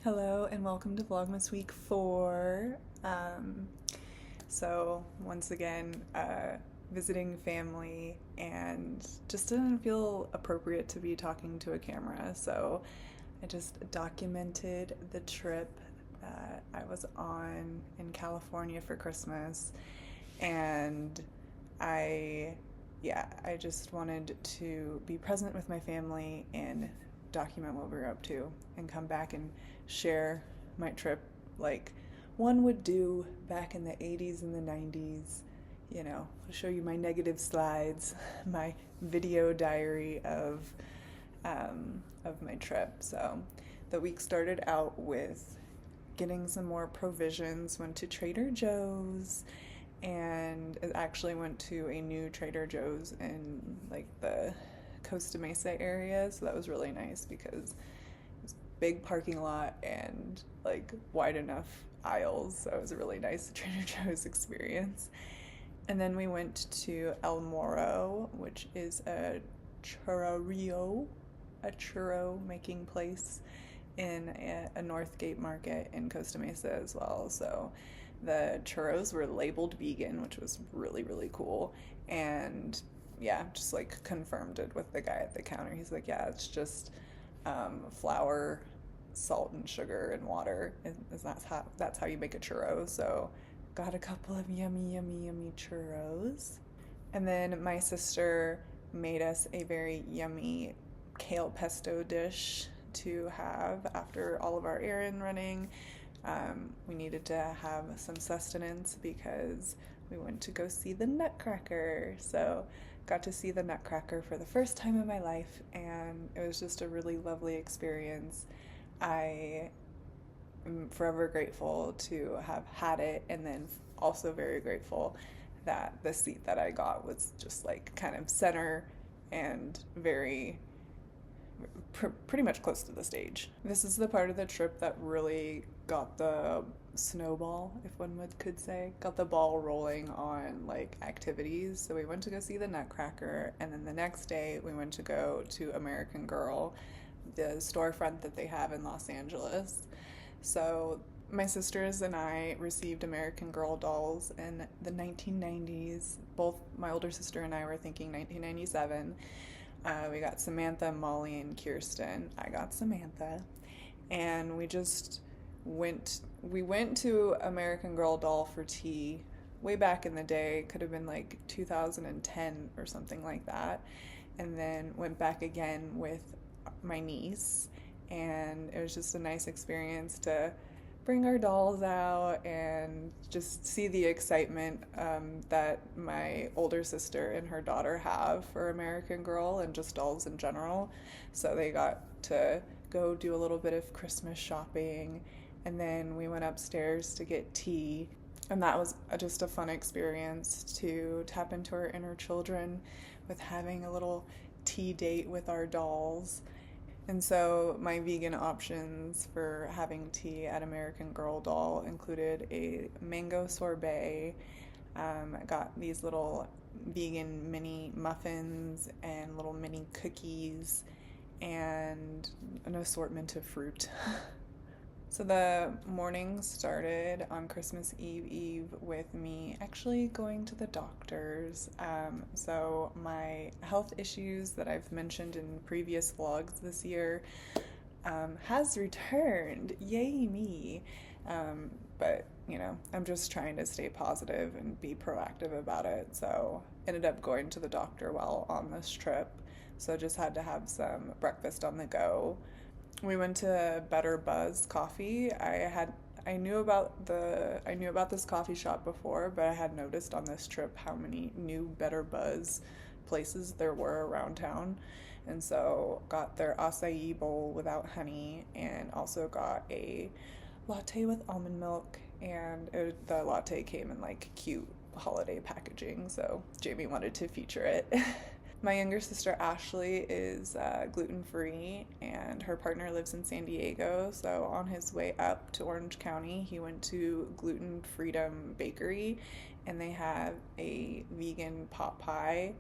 Hello and welcome to Vlogmas Week 4. So once again, visiting family and just didn't feel appropriate to be talking to a camera. So I just documented the trip that I was on in California for Christmas. And I, I just wanted to be present with my family and document what we were up to and come back and share my trip like one would do back in the 80s and the 90s. Show you my negative slides, my video diary of my trip. So the week started out with getting some more provisions, went to Trader Joe's, and it actually went to a new Trader Joe's in like the Costa Mesa area, so that was really nice because it's a big parking lot and like wide enough aisles, so it was a really nice Trader Joe's experience. And then we went to El Moro, which is a churro making place in a Northgate market in Costa Mesa as well. So the churros were labeled vegan, which was really, really cool. And yeah, just like confirmed it with the guy at the counter. He's like, yeah, it's just flour, salt, and sugar and water. That's how you make a churro. So got a couple of yummy, yummy, yummy churros. And then my sister made us a very yummy kale pesto dish to have after all of our errand running. We needed to have some sustenance because we went to go see the Nutcracker. So got to see the Nutcracker for the first time in my life, and it was just a really lovely experience. I am forever grateful to have had it, and then also very grateful that the seat that I got was just like kind of center and very pretty much close to the stage. This is the part of the trip that really got the snowball, if one could say, got the ball rolling on like activities. So we went to go see the Nutcracker, and then the next day we went to go to American Girl, the storefront that they have in Los Angeles. So my sisters and I received American Girl dolls in the 1990s. Both my older sister and I were thinking 1997. We got Samantha, Molly, and Kirsten. I got Samantha. And we went to American Girl doll for tea way back in the day. Could have been like 2010 or something like that. And then went back again with my niece. And it was just a nice experience to bring our dolls out and just see the excitement that my older sister and her daughter have for American Girl and just dolls in general. So they got to go do a little bit of Christmas shopping, and then we went upstairs to get tea. And that was just a fun experience to tap into our inner children with having a little tea date with our dolls. And so my vegan options for having tea at American Girl doll included a mango sorbet. I got these little vegan mini muffins and little mini cookies and an assortment of fruit. So the morning started on Christmas Eve with me actually going to the doctor's. So my health issues that I've mentioned in previous vlogs this year has returned. Yay me. But I'm just trying to stay positive and be proactive about it. So ended up going to the doctor while on this trip. So just had to have some breakfast on the go. We went to Better Buzz Coffee. I knew about this coffee shop before, but I had noticed on this trip how many new Better Buzz places there were around town. And so got their acai bowl without honey, and also got a latte with almond milk, and the latte came in like cute holiday packaging, so Jamie wanted to feature it. My younger sister Ashley is gluten-free, and her partner lives in San Diego, so on his way up to Orange County, he went to Gluten Freedom Bakery, and they have a vegan pot pie,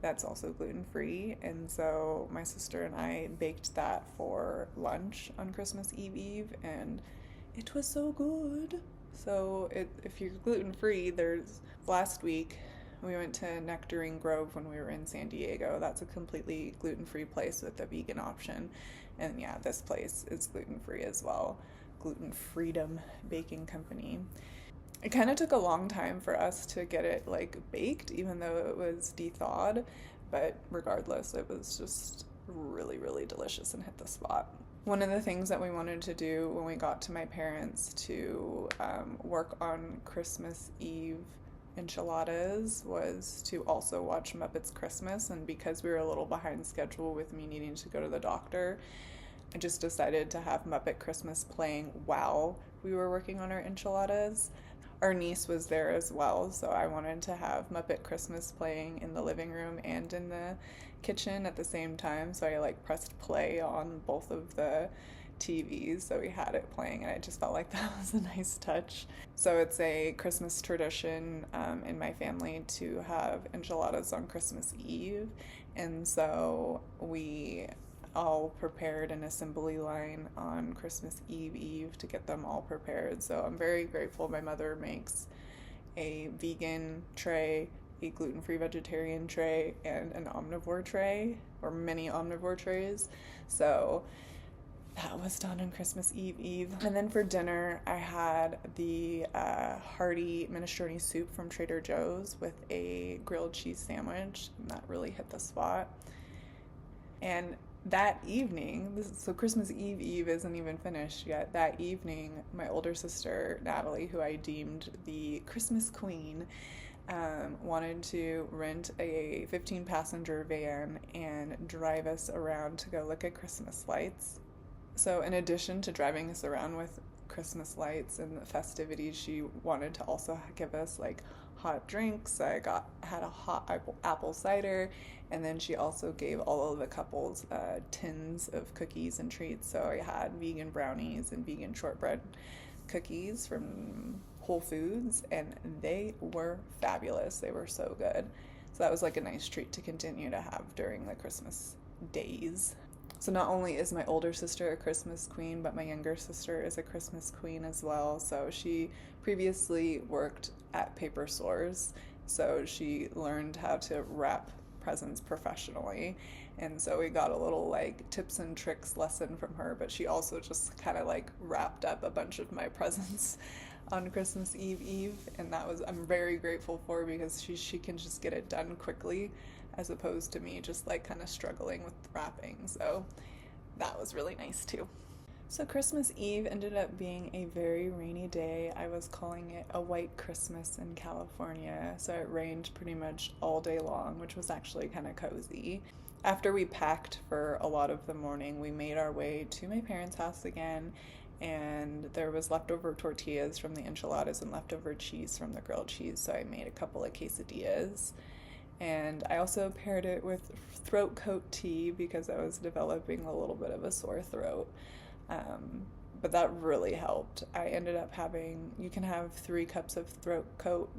that's also gluten-free. And so my sister and I baked that for lunch on Christmas Eve, and it was so good. So if you're gluten-free, there's last week we went to Nectarine Grove when we were in San Diego. That's a completely gluten-free place with a vegan option. And yeah, this place is gluten-free as well. Gluten Freedom Baking Company. It kind of took a long time for us to get it like baked, even though it was de-thawed, but regardless, it was just really, really delicious and hit the spot. One of the things that we wanted to do when we got to my parents to work on Christmas Eve enchiladas was to also watch Muppets Christmas, and because we were a little behind schedule with me needing to go to the doctor, I just decided to have Muppet Christmas playing while we were working on our enchiladas. Our niece was there as well, so I wanted to have Muppet Christmas playing in the living room and in the kitchen at the same time, so I like pressed play on both of the TVs, so we had it playing, and I just felt like that was a nice touch. So it's a Christmas tradition in my family to have enchiladas on Christmas Eve, and so we all prepared an assembly line on Christmas Eve to get them all prepared. So I'm very grateful my mother makes a vegan tray, a gluten-free vegetarian tray, and an omnivore tray, or many omnivore trays. So that was done on Christmas Eve. And then for dinner, I had the hearty minestrone soup from Trader Joe's with a grilled cheese sandwich, and that really hit the spot. And that evening, so Christmas Eve isn't even finished yet. That evening, my older sister, Natalie, who I deemed the Christmas queen, wanted to rent a 15-passenger van and drive us around to go look at Christmas lights. So in addition to driving us around with Christmas lights and the festivities, she wanted to also give us like hot drinks. Had a hot apple cider, and then she also gave all of the couples tins of cookies and treats. So I had vegan brownies and vegan shortbread cookies from Whole Foods, and they were fabulous. They were so good. So that was like a nice treat to continue to have during the Christmas days. So not only is my older sister a Christmas queen, but my younger sister is a Christmas queen as well. So she previously worked at paper stores, so she learned how to wrap presents professionally. And so we got a little like tips and tricks lesson from her, but she also just kind of like wrapped up a bunch of my presents on Christmas Eve, and I'm very grateful for, because she can just get it done quickly, as opposed to me just like kind of struggling with wrapping. So that was really nice too. So Christmas Eve ended up being a very rainy day. I was calling it a white Christmas in California. So it rained pretty much all day long, which was actually kind of cozy. After we packed for a lot of the morning, we made our way to my parents' house again, and there was leftover tortillas from the enchiladas and leftover cheese from the grilled cheese, so I made a couple of quesadillas. And I also paired it with throat coat tea because I was developing a little bit of a sore throat. But that really helped. I ended up you can have 3 cups of throat coat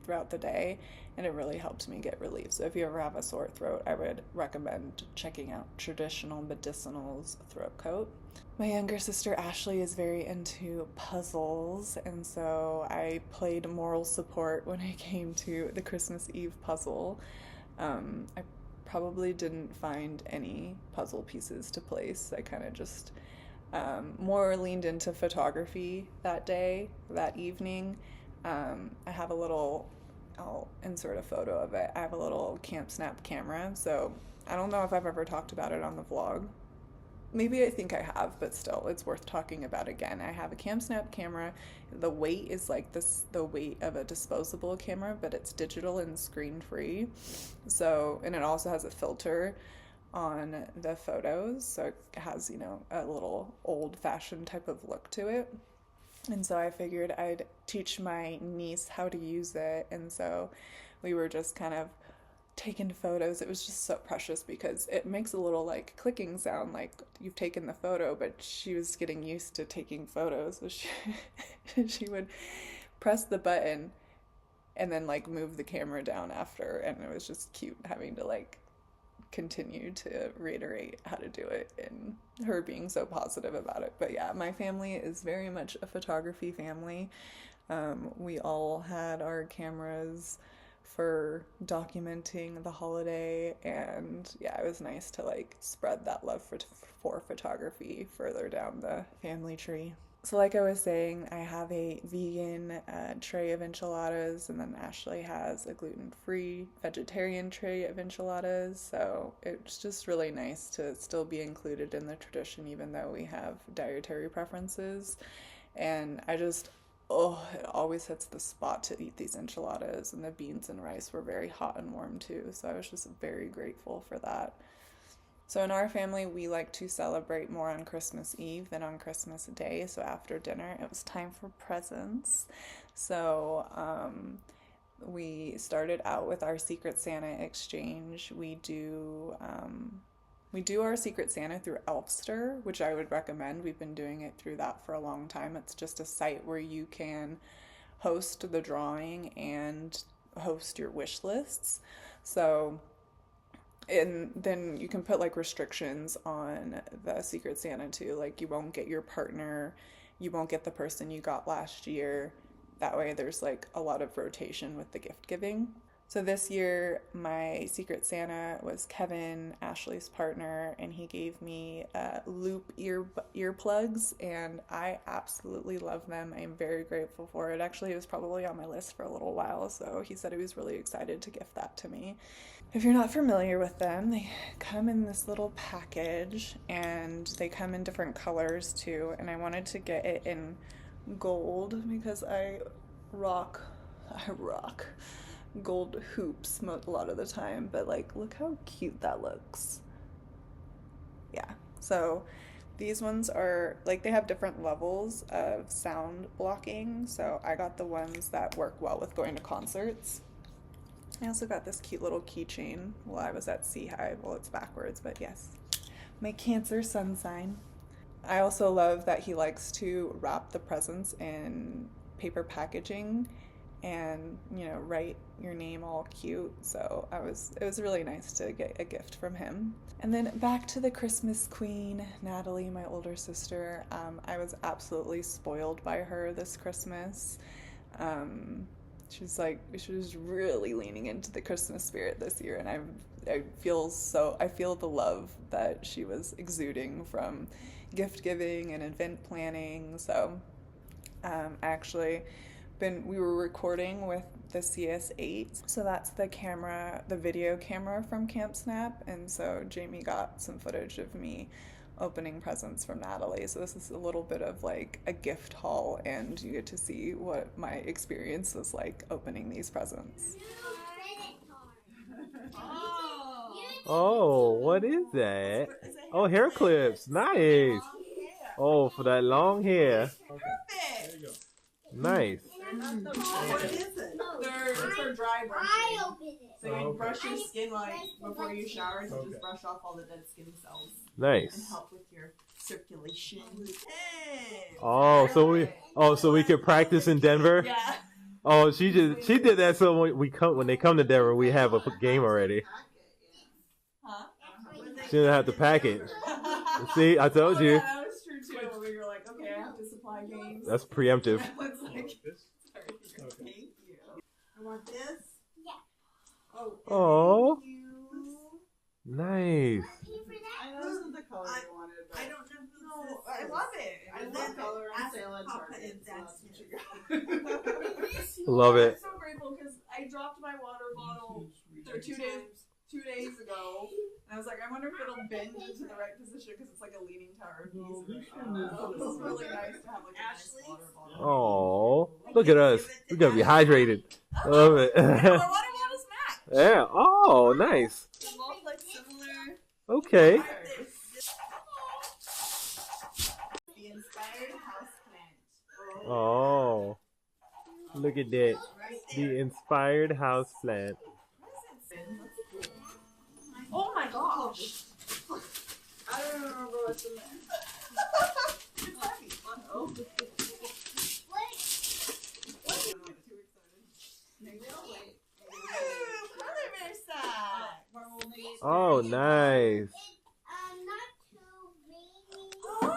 throughout the day, and it really helped me get relief. So if you ever have a sore throat, I would recommend checking out Traditional Medicinal's throat coat. My younger sister Ashley is very into puzzles, and so I played moral support when it came to the Christmas Eve puzzle. I probably didn't find any puzzle pieces to place. I kind of just more leaned into photography that evening. I have I'll insert a photo of it. I have a little Camp Snap camera, so I don't know if I've ever talked about it on the vlog. Maybe I think I have, but still, it's worth talking about again. I have a Camp Snap camera. The weight is like the weight of a disposable camera, but it's digital and screen-free. So, and it also has a filter on the photos, so it has, a little old-fashioned type of look to it. And so I figured I'd teach my niece how to use it, and so we were just kind of taken photos. It was just so precious because it makes a little like clicking sound like you've taken the photo, but she was getting used to taking photos, so she would press the button and then like move the camera down after, and it was just cute having to like continue to reiterate how to do it and her being so positive about it. But yeah, my family is very much a photography family. We all had our cameras for documenting the holiday, and yeah, it was nice to like spread that love for photography further down the family tree. So like I was saying, I have a vegan tray of enchiladas, and then Ashley has a gluten-free vegetarian tray of enchiladas. So it's just really nice to still be included in the tradition, even though we have dietary preferences. And it always hits the spot to eat these enchiladas, and the beans and rice were very hot and warm too. So I was just very grateful for that. So in our family, we like to celebrate more on Christmas Eve than on Christmas Day. So after dinner, it was time for presents. So we started out with our Secret Santa exchange. We do our Secret Santa through Elfster, which I would recommend. We've been doing it through that for a long time. It's just a site where you can host the drawing and host your wish lists. So and then you can put like restrictions on the Secret Santa too. Like you won't get your partner, you won't get the person you got last year. That way there's like a lot of rotation with the gift giving. So this year my Secret Santa was Kevin, Ashley's partner, and he gave me loop earplugs, and I absolutely love them. I am very grateful for it. Actually, it was probably on my list for a little while, so he said he was really excited to gift that to me. If you're not familiar with them, they come in this little package, and they come in different colors too, and I wanted to get it in gold because I rock gold hoops a lot of the time, but like look how cute that looks. Yeah, so these ones are like, they have different levels of sound blocking, so I got the ones that work well with going to concerts. I also got this cute little keychain while I was at Sea Hive. Well, it's backwards, but yes, my Cancer sun sign. I also love that he likes to wrap the presents in paper packaging and, you know, write your name all cute. So it was really nice to get a gift from him. And then back to the Christmas queen, Natalie, my older sister. I was absolutely spoiled by her this Christmas. She was really leaning into the Christmas spirit this year, and I feel the love that she was exuding from gift giving and event planning. So we were recording with the CS8, so that's the video camera from Camp Snap, and so Jamie got some footage of me opening presents from Natalie. So this is a little bit of like a gift haul, and you get to see what my experience was like opening these presents. Oh, what is that? Oh, hair clips. Nice. Oh, for that long hair. Perfect. Nice. What is it? It's for dry brushing. So you brush your skin like before you shower, and you just brush off all the dead skin cells. Nice. And help with your circulation. Hey. So we could practice in Denver? Yeah. Oh, she did that so when they come to Denver, we have a game already. Huh? She didn't have to pack it. See, I told you. Yeah, that was true too. We were like, okay, I have to supply games. That's preemptive. It's like, sorry, thank you. I want this. Yeah. Oh. Thank you. Nice. I know this is the color you wanted, but I don't know who this is. I love it. I love color on sale at Target. That's what you got. Love it. I'm so grateful because I dropped my water bottle 2 days ago, and I was like, I wonder if it'll bend into the right position because it's like a leaning tower piece. So this is really nice to have like a nice water bottle. Oh, look at us. We're gonna be hydrated. Love it. Our water bottles match. Yeah. Oh, nice. They're both like similar. Okay. The inspired houseplant. Oh, look at that. The inspired houseplant. Oh my gosh. I don't remember what's in there. It's heavy. Oh. What? I'm too excited. Oh, nice. Not too rainy. Oh,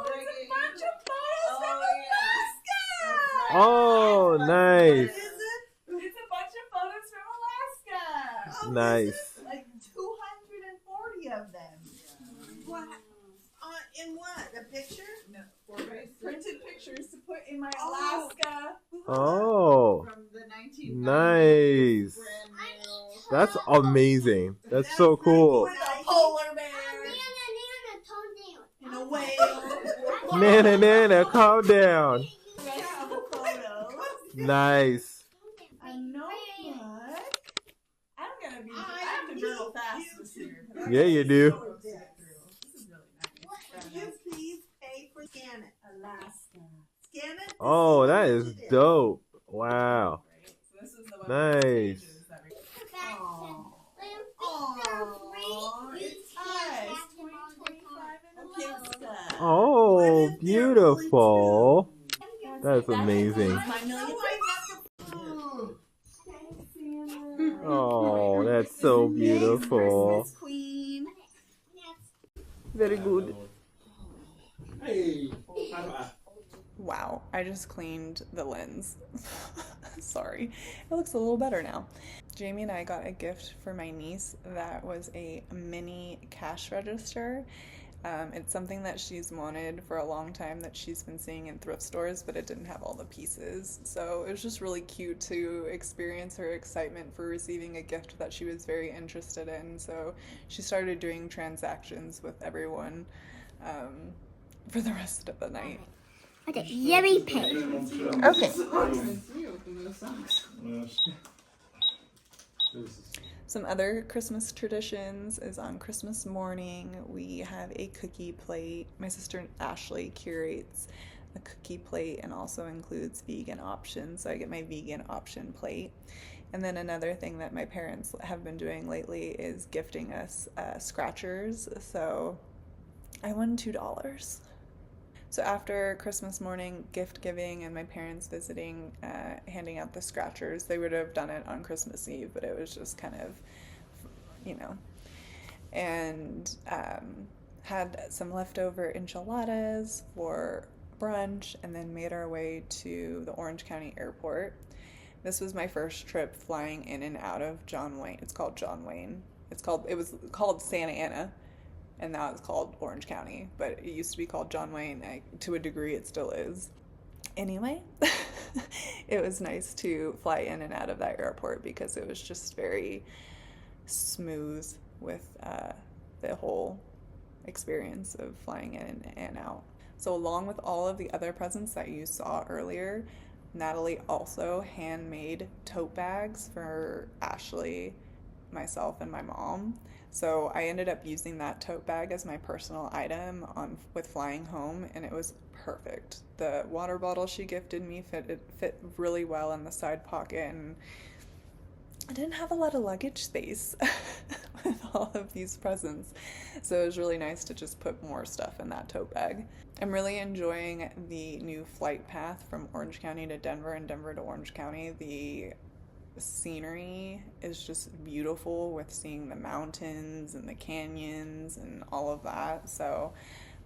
it's a bunch of photos from Alaska. Oh, nice. It's a bunch of photos from Alaska. Nice. Like 240 of them. What? In what? A picture? No, printed pictures to put in my Alaska Oh, from the 1990s. nice. Brand new. That's amazing. That's so cool. With a polar bear In a whale. Nana, Nana, calm down. Have a photo. Nice. A notebook. I'm gonna be. I have to journal fast this year. Yeah, you do. This is really nice. Would you please pay for scan it? Alaska. Scan it. Oh, that is dope. Wow. Right? So this is the one. Nice. With the pages that we- Aww, it's nice. 2025 in Alaska. Oh, beautiful. That's amazing. My million Oh, that's so beautiful. Christmas queen. Very good. Wow, I just cleaned the lens. Sorry. It looks a little better now. Jamie and I got a gift for my niece that was a mini cash register. It's something that she's wanted for a long time that she's been seeing in thrift stores, but it didn't have all the pieces. So it was just really cute to experience her excitement for receiving a gift that she was very interested in. So she started doing transactions with everyone for the rest of the night. Okay, yummy pig. Okay. Some other Christmas traditions is on Christmas morning, we have a cookie plate. My sister Ashley curates a cookie plate and also includes vegan options, so I get my vegan option plate. And then another thing that my parents have been doing lately is gifting us scratchers, so I won $2. So after Christmas morning gift giving and my parents visiting, handing out the scratchers, they would have done it on Christmas Eve, but it was just kind of, you know, and had some leftover enchiladas for brunch and then made our way to the Orange County Airport. This was my first trip flying in and out of John Wayne. It's called John Wayne. It was called Santa Ana. And now it's called Orange County, but it used to be called John Wayne. To a degree, it still is. Anyway, it was nice to fly in and out of that airport because it was just very smooth with the whole experience of flying in and out. So along with all of the other presents that you saw earlier, Natalie also handmade tote bags for Ashley, myself, and my mom. So I ended up using that tote bag as my personal item with flying home, and it was perfect. The water bottle she gifted me fit really well in the side pocket, and I didn't have a lot of luggage space with all of these presents. So it was really nice to just put more stuff in that tote bag. I'm really enjoying the new flight path from Orange County to Denver and Denver to Orange County. The scenery is just beautiful with seeing the mountains and the canyons and all of that. So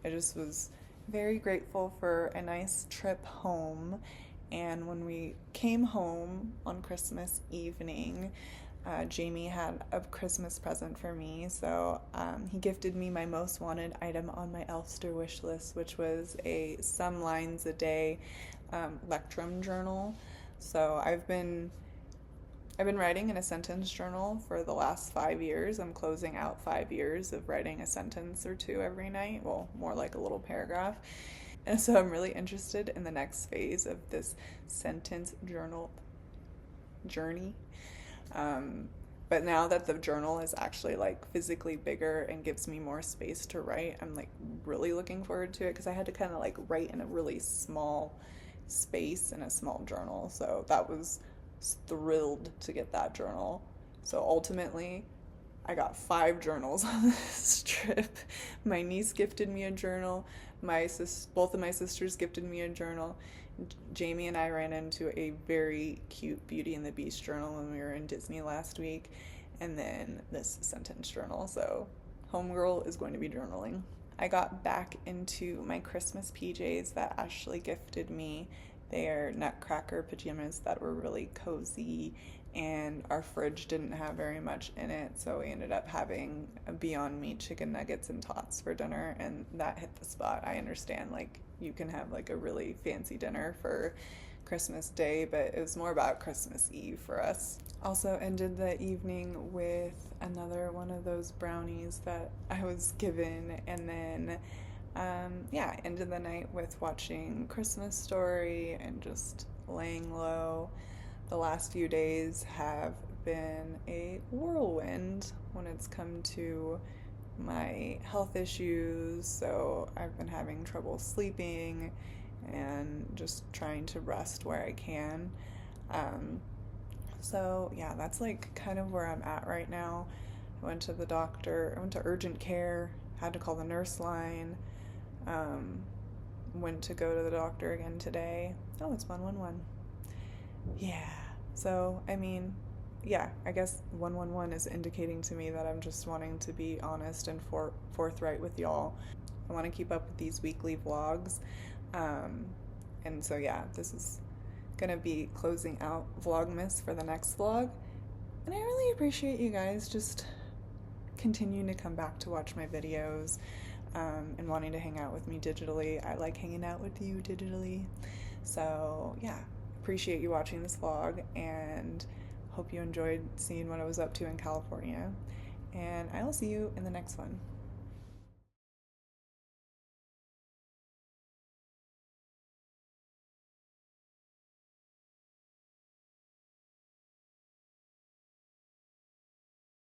I just was very grateful for a nice trip home. And when we came home on Christmas evening, Jamie had a Christmas present for me. So he gifted me my most wanted item on my Elfster wish list, which was a Some Lines a Day Lectrum journal. So I've been writing in a sentence journal for the last 5 years. I'm closing out 5 years of writing a sentence or two every night. Well, more like a little paragraph. And so I'm really interested in the next phase of this sentence journal journey. But now that the journal is actually like physically bigger and gives me more space to write, I'm like really looking forward to it because I had to kind of like write in a really small space in a small journal. So that was thrilled to get that journal. So ultimately, I got 5 journals on this trip. My niece gifted me a journal. Both of my sisters gifted me a journal. Jamie and I ran into a very cute Beauty and the Beast journal when we were in Disney last week. and then this sentence journal. So homegirl is going to be journaling. I got back into my Christmas PJs that Ashley gifted me. They are nutcracker pajamas that were really cozy, and our fridge didn't have very much in it, so we ended up having a Beyond Meat chicken nuggets and tots for dinner, and that hit the spot. I understand, like, you can have like a really fancy dinner for Christmas Day, but it was more about Christmas Eve for us. Also ended the evening with another one of those brownies that I was given, and then ended the night with watching Christmas Story and just laying low. The last few days have been a whirlwind when it's come to my health issues, so I've been having trouble sleeping and just trying to rest where I can. So yeah, that's like kind of where I'm at right now. I went to the doctor, I went to urgent care, had to call the nurse line, went to go to the doctor again today. Oh, it's 111. Yeah, so I mean, yeah, I guess 111 is indicating to me that I'm just wanting to be honest and forthright with y'all. I want to keep up with these weekly vlogs, and so yeah, this is gonna be closing out vlogmas for the next vlog, and I really appreciate you guys just continuing to come back to watch my videos, and wanting to hang out with me digitally. I like hanging out with you digitally, so yeah, appreciate you watching this vlog, and hope you enjoyed seeing what I was up to in California, and I will see you in the next one.